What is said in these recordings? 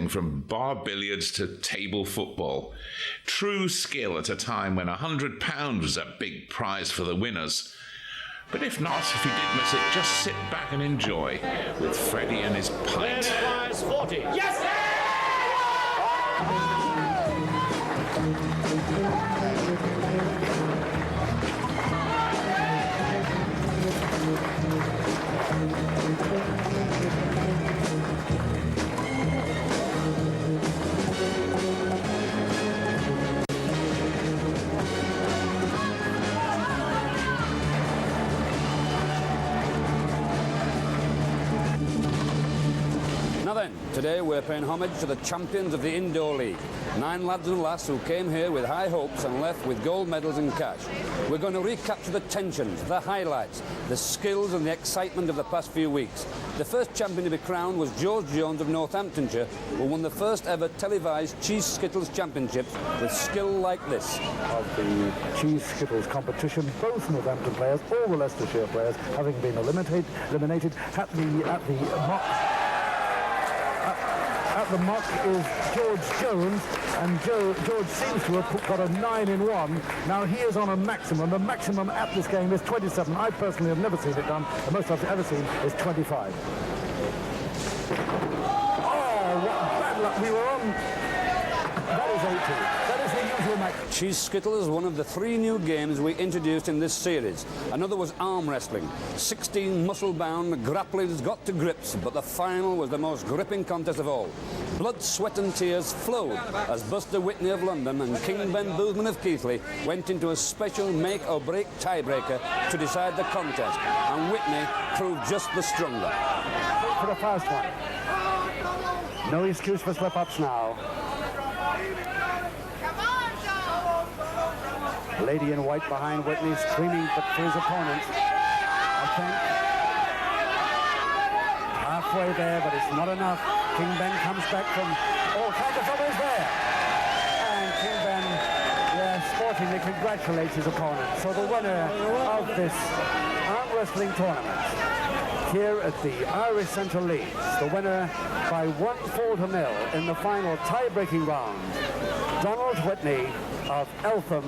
everything from bar billiards to table football. True skill at a time when £100 was a big prize for the winners. But if not, if you did miss it, just sit back and enjoy with Freddie and his pint. Requires 40. Yes! Now then, today we're paying homage to the champions of the Indoor League. 9 lads and lass who came here with high hopes and left with gold medals and cash. We're going to recapture the tensions, the highlights, the skills and the excitement of the past few weeks. The first champion to be crowned was George Jones of Northamptonshire, who won the first ever televised Cheese Skittles Championships with skill like this. Of the Cheese Skittles competition, both Northampton players, all the Leicestershire players, having been eliminated at the mock is George Jones, and George seems to have got a 9 in 1. Now he is on a maximum. The maximum at this game is 27. I personally have never seen it done. The most I've ever seen is 25. Oh, what bad luck. We were on... That is 18. That is the usual match. Cheese Skittle is one of the 3 new games we introduced in this series. Another was arm wrestling. 16 muscle-bound grapplers got to grips, but the final was the most gripping contest of all. Blood, sweat and tears flowed as Buster Whitney of London and King Ben Boothman of Keighley went into a special make-or-break tiebreaker to decide the contest, and Whitney proved just the stronger. For the first one. No excuse for slip-ups now. Lady in white behind Whitney, screaming for his opponent. I think halfway there, but it's not enough. King Ben comes back from all kinds of troubles there. And King Ben, sportingly congratulates his opponent. So the winner of this arm wrestling tournament here at the Irish Central League, the winner by 1-0 in the final tie-breaking round, Donald Whitney of Eltham,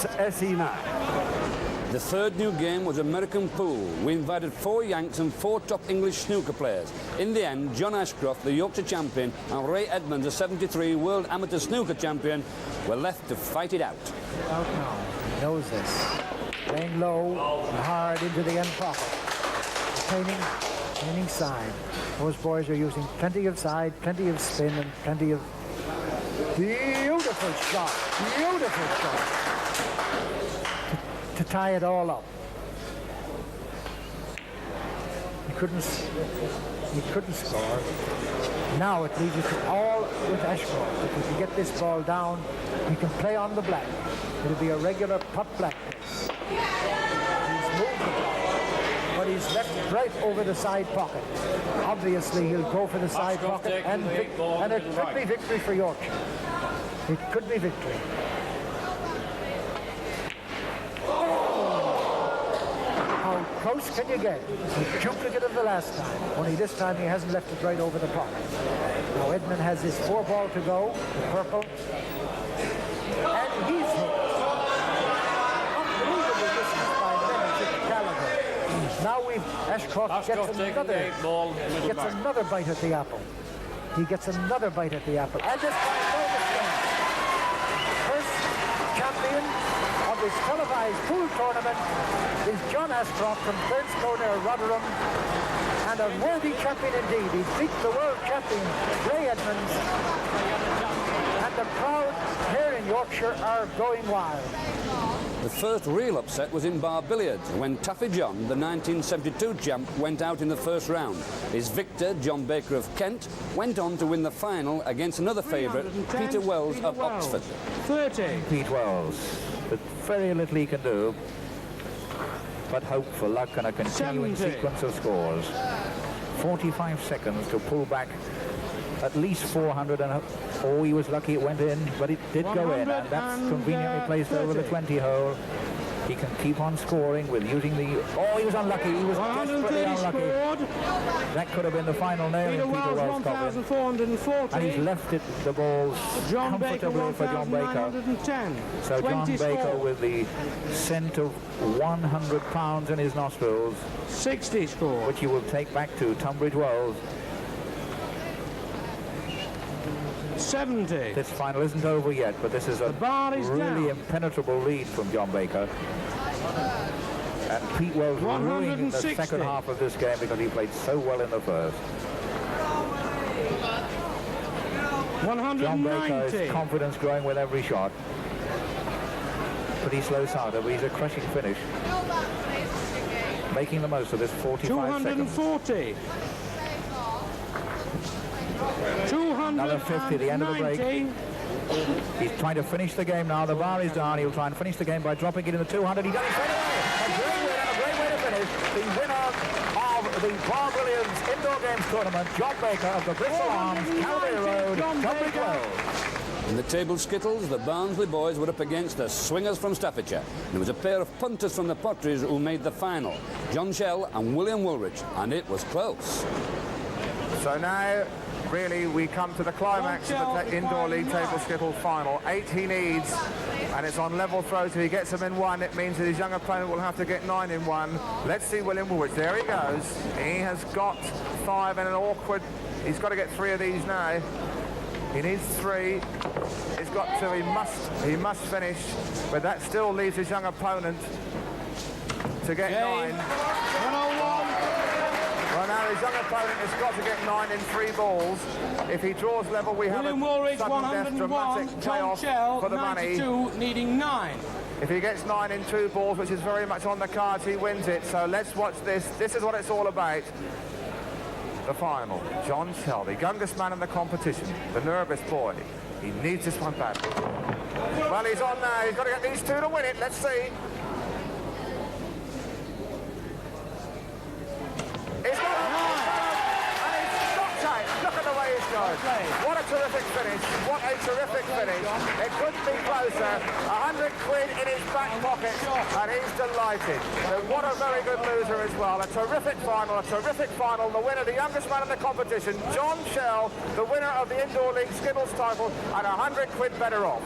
SE9. The third new game was American Pool. We invited 4 Yanks and 4 top English snooker players. In the end, John Ashcroft, the Yorkshire champion, and Ray Edmonds, the 73 World Amateur Snooker champion, were left to fight it out. Out now. He knows this. Playing low and hard into the end pocket. Retaining side. Those boys are using plenty of side, plenty of spin, and plenty of... Beautiful shot. Beautiful shot. To tie it all up. He couldn't score. Now it leaves it all with Ashcroft. If he can get this ball down, he can play on the black. It'll be a regular putt black. He's moved the ball, but he's left it right over the side pocket. Obviously, he'll go for the side pocket, and it could be victory for Yorkshire. It could be victory. How close can you get? A duplicate of the last time. Only this time he hasn't left it right over the pocket. Now Edmund has his 4 ball to go, the purple. And he's hit. Unbelievable distance by Leonard Gallagher. Now Ashcroft gets another bite at the apple. He gets another bite at the apple. And this time, no mistake. First champion of this televised pool tournament is John Ashcroft from Thurnscoe near Rotherham. And a worthy champion indeed. He beat the world champion, Ray Edmonds. And the crowd here in Yorkshire are going wild. The first real upset was in bar billiards when Taffy John, the 1972 champ, went out in the first round. His victor, John Baker of Kent, went on to win the final against another favourite, Peter Wells of Oxford. 30. Pete Wells, but very little he can do, but hope for luck and a continuing 70. sequence of scores. 45 seconds to pull back at least 400, and he was lucky it went in, but it did go in, and that's conveniently placed over the 20 hole. He can keep on scoring with using the... Oh, he was unlucky. He was desperately unlucky. Scored. That could have been the final nail in Peter Wells' coffin. 1,440. And he's left it, the balls, John Baker, comfortably for John Baker. 1,910. So John 20 Baker scored. with the scent of 100 pounds in his nostrils, 60 scored. which he will take back to Tunbridge Wells. 70. This final isn't over yet, but this is a bar is really down. impenetrable lead from John Baker. And Pete Wells ruined the 160. second half of this game because he played so well in the first. John Baker, 190. his confidence growing with every shot. Pretty slow starter, but he's a crushing finish. Making the most of this 45 seconds. 240. Another 50 at the end of the break. 290. He's trying to finish the game now. The bar is down. He'll try and finish the game by dropping it in the 200. He does it straight away. A great win and a great way to finish. The winner of the Bar Billiards Indoor Games Tournament, John Baker of the Bristol Arms, Calvary Road, Tunbridge Wells. In the table Skittles, the Barnsley boys were up against the Swingers from Staffordshire. There was a pair of punters from the Potteries who made the final, John Shell and William Woolrich, and it was close. So now, really, we come to the climax of the Indoor League Table Skittles final. 8 he needs, and it's on level throws. If he gets them in one, it means that his young opponent will have to get 9 in one. Let's see William Woolrich. There he goes. He has got 5 in an awkward... He's got to get 3 of these now. He needs 3. He's got 2. He must finish, but that still leaves his young opponent to get 9. 101. Well, now his young opponent has got to get 9 in 3 balls. If he draws level, we have William a Woolrich, sudden death 101. dramatic John payoff Shell, for the money. 92, needing 9. If he gets 9 in 2 balls, which is very much on the cards, he wins it. So let's watch this. This is what it's all about. The final. John Shell, the youngest man in the competition, the nervous boy. He needs this one badly. Well, he's on now. He's got to get these 2 to win it. Let's see. He's got it. And he's stopped out. Look at the way he's going. What a terrific finish. What a terrific finish. It couldn't be closer. 100 quid in his back pocket, and he's delighted. So what a very good loser as well. A terrific final, a terrific final. The winner, the youngest man in the competition, John Shell, the winner of the Indoor League Skittles title, and 100 quid better off.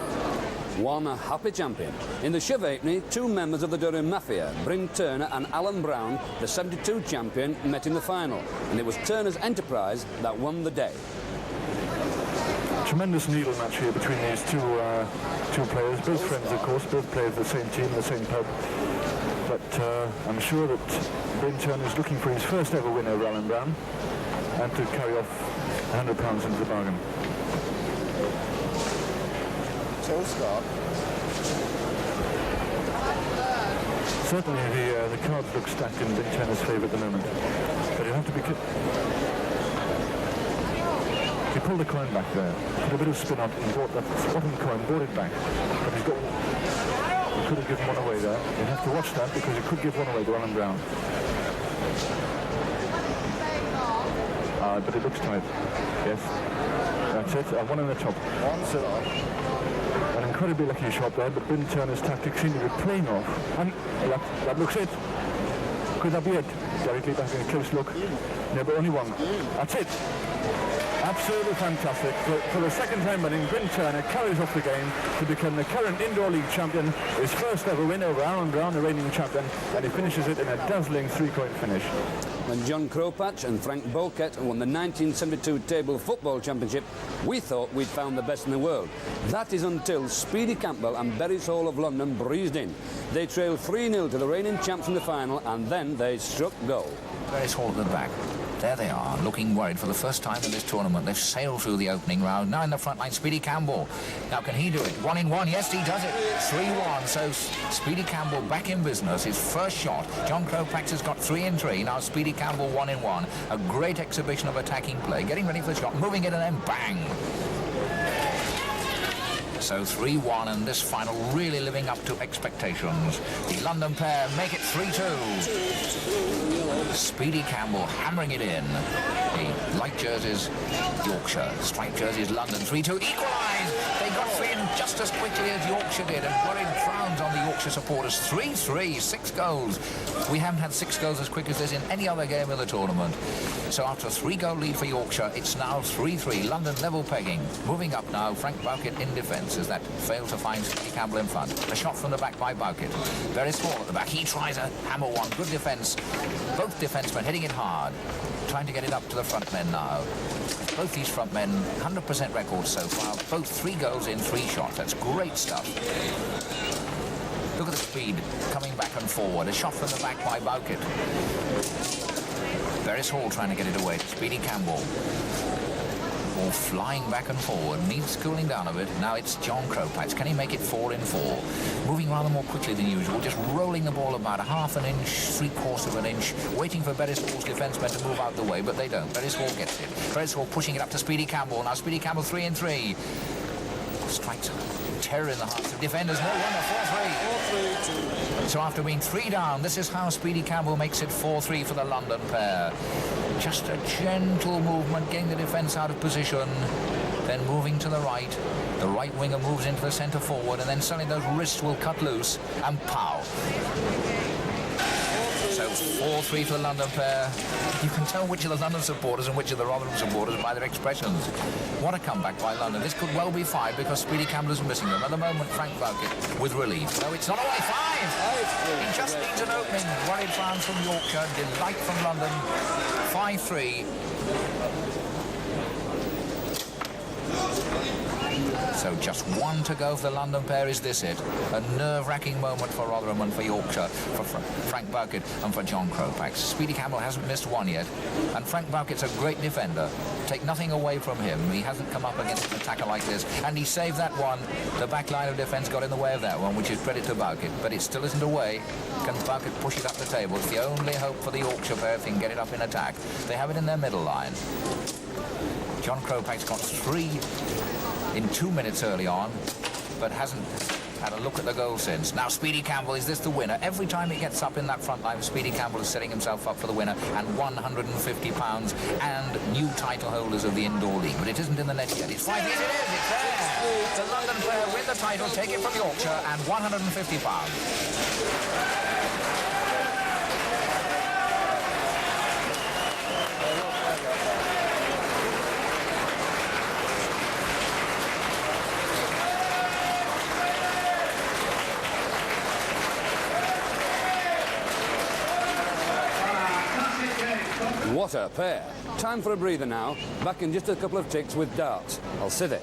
One a happy champion. In the shove halfpenny, 2 members of the Durham Mafia, Bryn Turner and Alan Brown, the 72 champion, met in the final, and it was Turner's enterprise that won the day. Tremendous needle match here between these two players, both friends of course, both play for the same team, the same pub. But I'm sure that Bryn Turner is looking for his first ever win over Alan Brown and to carry off £100 into the bargain. Certainly the cards look stacked in Bryn Turner's favour at the moment, but he'll have to be he pulled the coin back there, put a bit of spin on it and brought that bottom coin, brought it back, but he could have given one away there. You'll have to watch that because he could give one away to Alan Brown. But it looks tight. Yes, that's it. One in the top. An incredibly lucky shot there, but Bryn Turner's tactics seem to be playing off. And that looks it. Could that be it? Directly back in a close look. No, but only one. That's it. Absolutely fantastic. For the second time running, Bryn Turner carries off the game to become the current Indoor League champion. His first ever win over Alan Brown, the reigning champion, and he finishes it in a dazzling 3-point finish. When John Crowpatch and Frank Bulkett won the 1972 Table Football Championship, we thought we'd found the best in the world. That is until Speedy Campbell and Berries Hall of London breezed in. They trailed 3-0 to the reigning champs in the final, and then they struck gold. Berries Hall at the back. There they are, looking worried for the first time in this tournament. They've sailed through the opening round. Now in the front line, Speedy Campbell. Now can he do it? 1 in 1. Yes, he does it. 3-1. So Speedy Campbell back in business. His first shot. John Crowpax has got 3 in 3. Now Speedy Campbell 1 in 1. A great exhibition of attacking play. Getting ready for the shot, moving it, and then bang. So 3-1, and this final really living up to expectations. The London pair make it 3-2. Speedy Campbell hammering it in. The light jerseys, Yorkshire. Striped jerseys, London. 3-2. Equalise. They got 3 in just as quickly as Yorkshire did, and worried frowns on the Yorkshire supporters. 3-3, 6 goals. We haven't had 6 goals as quick as this in any other game of the tournament. So after a 3-goal lead for Yorkshire, it's now 3-3. London level pegging. Moving up now, Frank Bowkett in defence as that failed to find Sithee Campbell in front. A shot from the back by Bowkett. Very small at the back. He tries a hammer one. Good defence. Both defencemen hitting it hard. Trying to get it up to the front men now. Both these front men, 100% records so far. Both 3 goals in 3 shots. That's great stuff. Look at the speed coming back and forward. A shot from the back by Bowkett. Veris Hall trying to get it away. Speedy Campbell. Ball flying back and forward. Needs cooling down a bit. Now it's John Kropax. Can he make it 4 in 4? Moving rather more quickly than usual. Just rolling the ball about a half an inch, 3/4 of an inch. Waiting for Veris Hall's defencemen to move out the way, but they don't. Veris Hall gets it. Veris Hall pushing it up to Speedy Campbell. Now Speedy Campbell 3 in 3. Strikes terror in the hearts of defenders. No wonder 4-3. So after being 3 down, this is how Speedy Campbell makes it 4-3 for the London pair. Just a gentle movement, getting the defence out of position, then moving to the right. The right winger moves into the centre forward, and then suddenly those wrists will cut loose, and pow. So 4-3 for the London pair. You can tell which are the London supporters and which are the Rotherham supporters by their expressions. What a comeback by London. This could well be 5 because Speedy Campbell is missing them. At the moment, Frank Bowkett with relief. No, it's not only 5. He just needs an opening. Worried fans from Yorkshire. Delight from London. 5-3. So just 1 to go for the London pair. Is this it? A nerve-wracking moment for Rotherham and for Yorkshire, for Frank Bowkett and for John Kropax. Speedy Campbell hasn't missed 1 yet, and Frank Bowkett's a great defender. Take nothing away from him. He hasn't come up against an attacker like this, and he saved that one. The back line of defence got in the way of that one, which is credit to Bowkett, but it still isn't away. Can Bowkett push it up the table? It's the only hope for the Yorkshire pair if they can get it up in attack. They have it in their middle line. John Kropax got 3 in 2 minutes early on, but hasn't had a look at the goal since. Now Speedy Campbell, is this the winner? Every time he gets up in that front line, Speedy Campbell is setting himself up for the winner and £150 and new title holders of the indoor league. But it isn't in the net yet. It's 5 years. It is. It's there. The London player win the title, take it from Yorkshire, and £150. What a pair. Time for a breather now. Back in just a couple of ticks with darts. I'll sit it.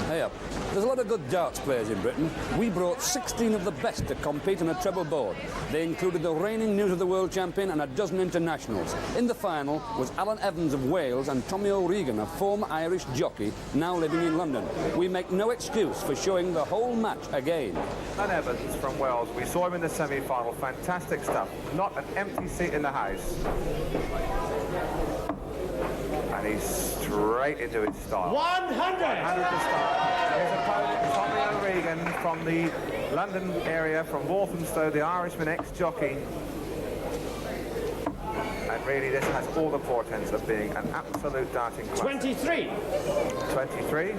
Hey up. There's a lot of good darts players in Britain. We brought 16 of the best to compete on a treble board. They included the reigning News of the World champion and a dozen internationals. In the final was Alan Evans of Wales and Tommy O'Regan, a former Irish jockey now living in London. We make no excuse for showing the whole match again. Alan Evans from Wales, we saw him in the semi-final. Fantastic stuff. Not an empty seat in the house. And he's straight into his style. 100 to start. His opponent, Tommy O'Regan from the London area, from Walthamstow, the Irishman ex-jockey. And really this has all the portents of being an absolute darting classic. 23. 23.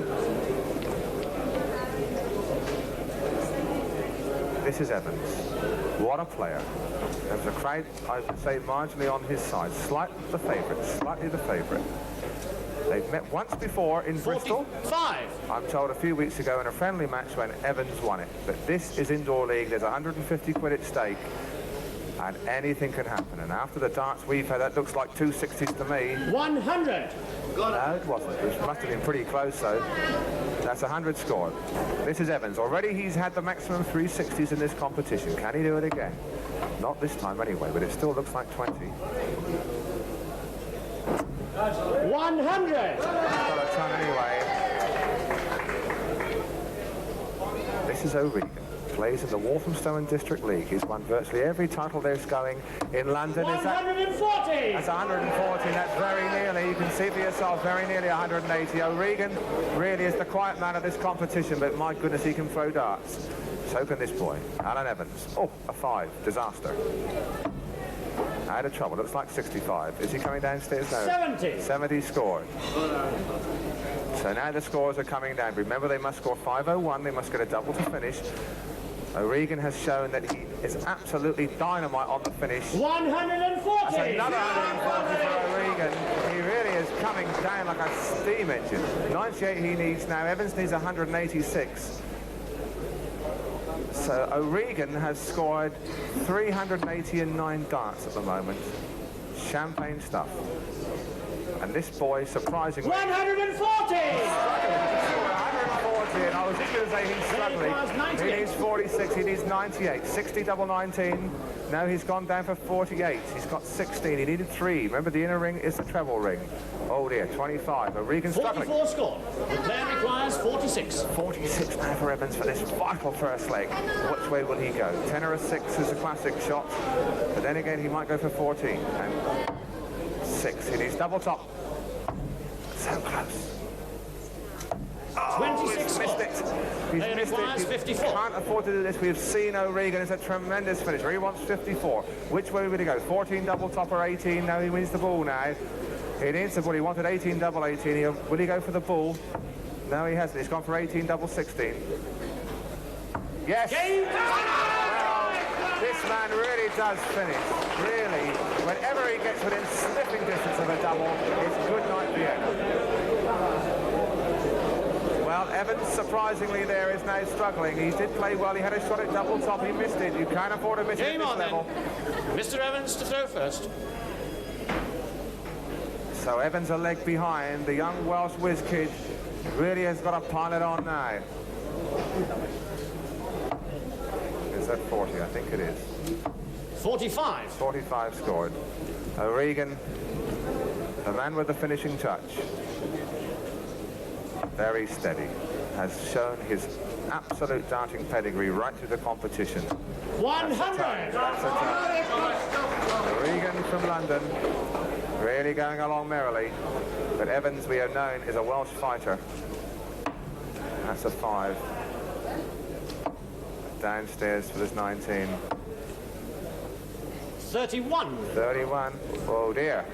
This is Evans. What a player. There's a crowd, I would say, marginally on his side. Slightly the favourite. They've met once before in Bristol. 5. I'm told a few weeks ago in a friendly match when Evans won it. But this is indoor league. There's 150 quid at stake. And anything can happen. And after the darts we've had, that looks like 260s to me. 100. No, it wasn't. It must have been pretty close, though. That's 100 scored. This is Evans. Already he's had the maximum 360s in this competition. Can he do it again? Not this time anyway, but it still looks like 20. 100. He's got a ton anyway. This is O'Regan. Plays in the Walthamstow and District League. He's won virtually every title there's going in London. 140! That's 140. That's very nearly. You can see for yourself, very nearly 180. O'Regan really is the quiet man of this competition, but my goodness, he can throw darts. So can this boy, Alan Evans. Oh, a 5. Disaster. Out of trouble. Looks like 65. Is he coming downstairs now? 70. 70 scored. So now the scores are coming down. Remember, they must score 501. They must get a double to finish. O'Regan has shown that he is absolutely dynamite on the finish. 140! That's another 140 for O'Regan. He really is coming down like a steam engine. 98 he needs now. Evans needs 186. So O'Regan has scored 389 darts at the moment. Champagne stuff. And this boy, surprisingly... 140! 140, and I was just going to say he's struggling. He needs 46, he needs 98. 60 double 19. Now he's gone down for 48. He's got 16. He needed 3. Remember, the inner ring is the treble ring. Oh dear, 25. O'Regan struggling. 44 score. The player requires 46. 46 now for Evans for this vital first leg. Which way will he go? 10 or a 6 is a classic shot. But then again, he might go for 14. And 6. He needs double top. So close. Oh, 26 he's missed it. He's missed it. He 54. Can't afford to do this. We've seen O'Regan. It's a tremendous finisher. He wants 54. Which way would he go? 14 double top or 18? No, he wins the ball now. He needs the ball. He wanted 18 double 18. Will he go for the bull? No, he hasn't. He's gone for 18 double 16. Yes. Well, this man really does finish. Really. Whenever he gets within sniffing distance of a double, it's good night for him. Well, Evans, surprisingly, there is now struggling. He did play well. He had a shot at double top. He missed it. You can't afford to miss it at this level. Mr. Evans to throw first. So Evans a leg behind. The young Welsh whiz kid really has got to pile it on now. Is that 40? I think it is. 45. 45 scored. O'Regan, the man with the finishing touch. Very steady. Has shown his absolute darting pedigree right through the competition. 100! That's a tie. O'Regan from London, really going along merrily. But Evans, we have known, is a Welsh fighter. That's a 5. Downstairs for this 19. 31. 31. Oh dear.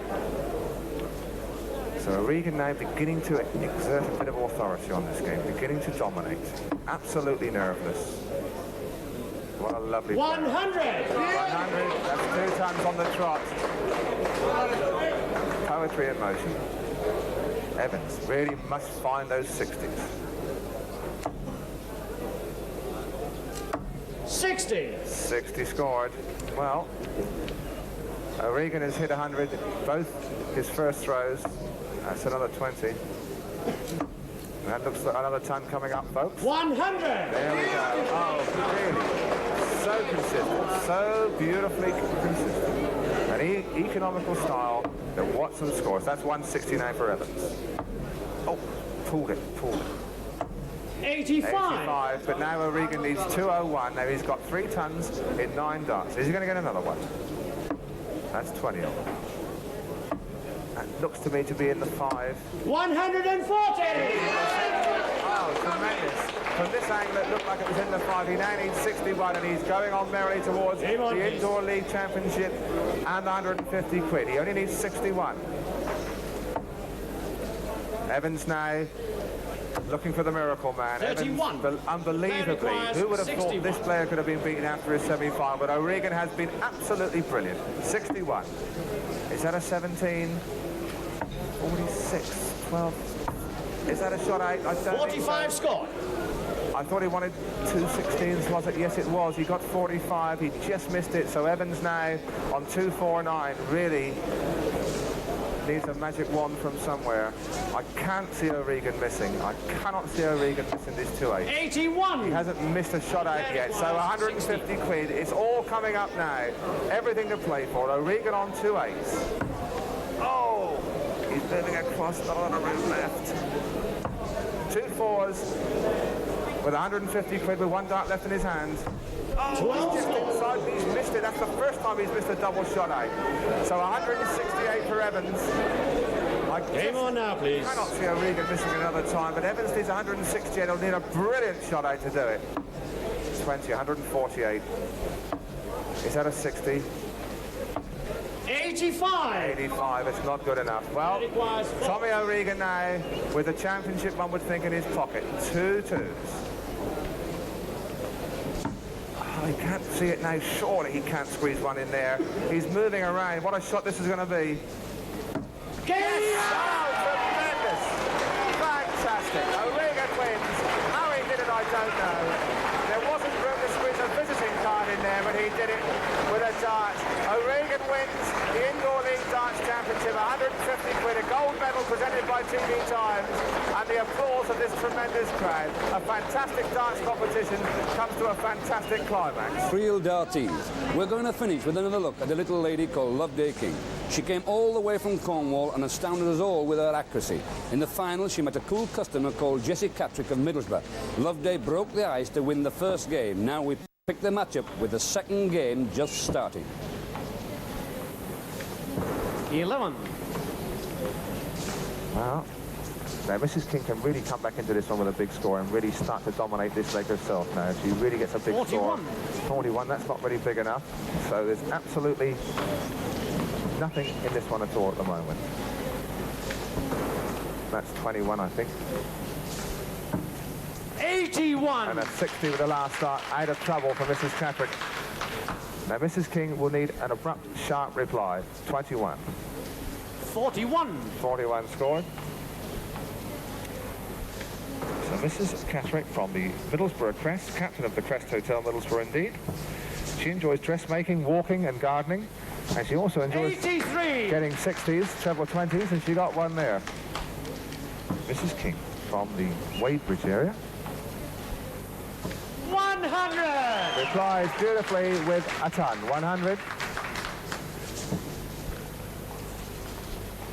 So O'Regan now beginning to exert a bit of authority on this game, beginning to dominate. Absolutely nerveless. What a lovely 100! player. 100, that's 2 times on the trot. Poetry in motion. Evans really must find those 60s. 60. 60 scored. Well, O'Regan has hit 100 both his first throws. That's another 20. That looks like another ton coming up, folks. 100! There we go. Oh, really? So consistent. So beautifully consistent. An economical style that Watson scores. That's 169 for Evans. Oh, pulled it. 85. 85, but now O'Regan needs 201. Now he's got 3 tons in 9 darts. Is he going to get another one? That's 20 of them. That looks to me to be in the 5. 140! Oh, tremendous. From this angle, it looked like it was in the 5. He now needs 61, and he's going on merrily towards the Indoor League Championship and 150 quid. He only needs 61. Evans now looking for the miracle man. 31. Evans, unbelievably, who would have 61. Thought this player could have been beaten after his semi-final, but O'Regan has been absolutely brilliant. 61. Is that a 17? 46, 12. Is that a shot out? I don't 45 so. scored. I thought he wanted 2 16s, was it? Yes, it was. He got 45. He just missed it. So Evans now on 249 really needs a magic wand from somewhere. I can't see O'Regan missing. I cannot see O'Regan missing this 2-8. 81. He hasn't missed a shot out yet. So 150 quid. It's all coming up now. Everything to play for. O'Regan on 2-8s. Oh, he's moving across the lot of room left. 2 4s. with 150 quid with one dart left in his hands. Oh, he's just inside, he's missed it. That's the first time he's missed a double shot out. So 168 for Evans. Game on now, please. I cannot see O'Regan missing another time, but Evans needs 168. He'll need a brilliant shot out to do it. 20, 148. Is that a 60? 85. 85, it's not good enough. Well, Tommy O'Regan now with the championship, one would think, in his pocket. 2 twos. Oh, he can't see it now. Surely he can't squeeze one in there. He's moving around. What a shot this is going to be. Yes! Oh, tremendous. Fantastic. O'Regan wins. How he did it, I don't know. There wasn't room to squeeze a visiting card in there, but he did it with a dart. O'Regan wins the Indoor League Darts Championship, 150 quid, a gold medal presented by TV Times, and the applause of this tremendous crowd. A fantastic darts competition comes to a fantastic climax. Real darties. We're going to finish with another look at a little lady called Loveday King. She came all the way from Cornwall and astounded us all with her accuracy. In the final, she met a cool customer called Jessie Catrick of Middlesbrough. Loveday broke the ice to win the first game. Now we pick the match up with the second game just starting. 11. Well, now Mrs. King can really come back into this one with a big score and really start to dominate this leg herself now. She really gets a big 41. score. 41, that's not really big enough. So there's absolutely nothing in this one at all at the moment. That's 21, I think. 81. And a 60 with the last start. Out of trouble for Mrs. Catrick. Now Mrs. King will need an abrupt, sharp reply. 21. 41. 41 scored. So Mrs. Catrick from the Middlesbrough Crest, captain of the Crest Hotel Middlesbrough indeed. She enjoys dressmaking, walking and gardening. And she also enjoys 83. Getting 60s, several 20s, and she got one there. Mrs. King from the Wadebridge area. 100. Replies beautifully with a ton. 100.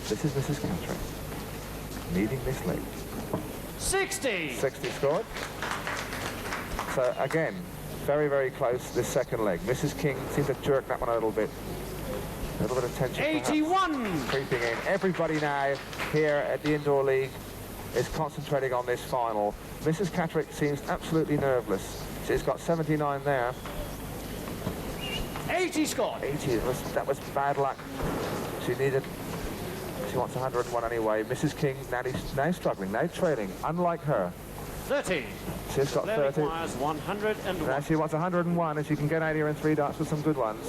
This is Mrs. Catrick needing this lead. 60. 60 scored. So again, very, very close this second leg. Mrs. King seemed to jerk that one a little bit. A little bit of tension 81. Creeping in. Everybody now here at the Indoor League is concentrating on this final. Mrs. Catrick seems absolutely nerveless. She's got 79 there. 80 scored. 80, that was bad luck. She wants 101 anyway. Mrs. King now struggling, now trailing, unlike her. 30. She's got 30. Requires 101. Now she wants 101, and she can get out here in 3 darts with some good ones.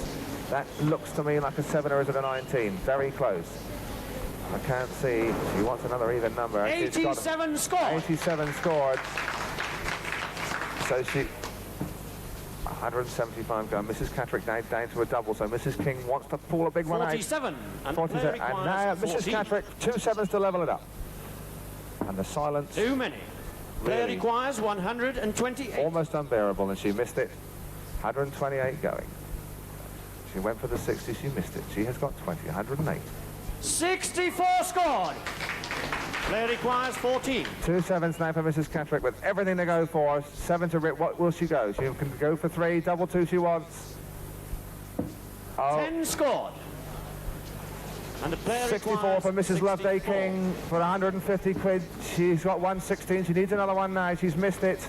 That looks to me like a 7, or is it a 19? Very close. I can't see. She wants another even number. 87 scored. 87 scored. So she... 175 gone. Mrs. Catrick now down to a double, so Mrs. King wants to pull a big one out. 47. 47. And now Mrs. Catrick, 2 7s to level it up. And the silence... Too many. Player Really requires 128. almost unbearable, and she missed it. 128 going. She went for the 60, she missed it. She has got 20, 108. 64 scored. Player requires 14. 2 7s now for Mrs. Catrick with everything to go for. 7 to rip. What will she go? She can go for 3, double 2 she wants. Oh. 10 scored. And the player 64 for Mrs. Loveday King for 150 quid. She's got 116. She needs another one now. She's missed it.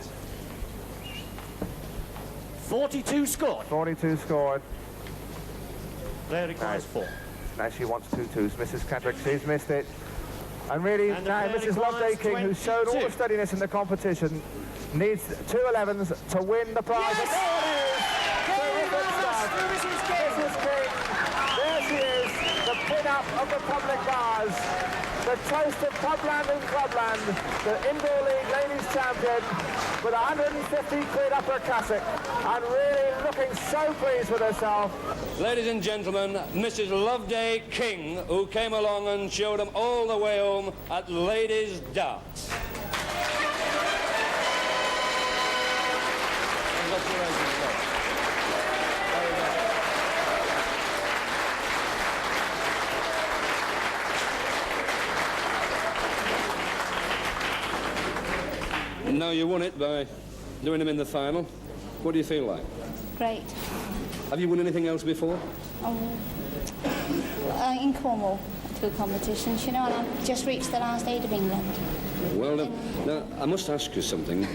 42 scored. 42 scored. Player requires 4. Now she wants 2 2s. Mrs. Catrick, she's missed it. And really, And now Mrs. Loveday King, who showed all the steadiness in the competition, needs 2 11s to win the prize. Yes! And there it is! Terrific stuff. Mrs. King, there she is, the pin-up of the public bars, the toast of Publand and Clubland, the Indoor League Ladies Champion, with 150 quid upper cassock, and really looking so pleased with herself. Ladies and gentlemen, Mrs. Loveday King, who came along and showed them all the way home at Ladies' Darts. No, you won it by doing them in the final. What do you feel like? Great. Have you won anything else before? In Cornwall, 2 competitions, you know, and I've just reached the last 8 of England. Well, now, I must ask you something.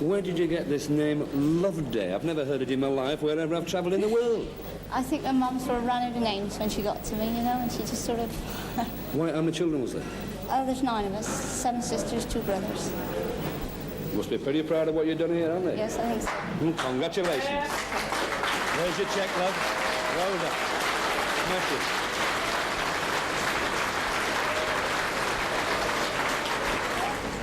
Where did you get this name, Loveday? I've never heard it in my life, wherever I've travelled in the world. I think my mum sort of ran out of names when she got to me, you know, and she just sort of... Why, how many children was there? Oh, there's 9 of us, 7 sisters, 2 brothers. You must be pretty proud of what you've done here, aren't you? Yes, I think so. Congratulations. There's your cheque, love. Well done. Smash it.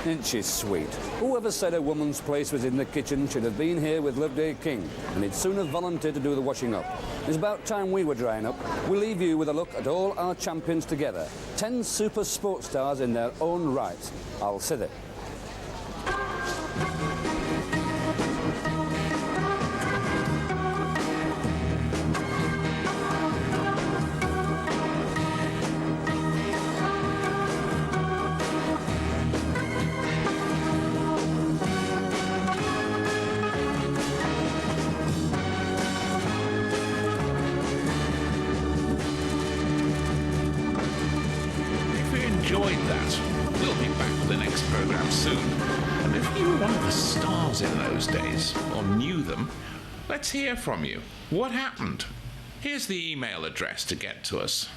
Isn't she sweet? Whoever said a woman's place was in the kitchen should have been here with Loveday King, and he'd soon have volunteered to do the washing up. It's about time we were drying up. We'll leave you with a look at all our champions together. 10 super sports stars in their own right. I'll Sithee. Enjoyed that. We'll be back with the next programme soon. And if you were one of the stars in those days, or knew them, let's hear from you. What happened? Here's the email address to get to us.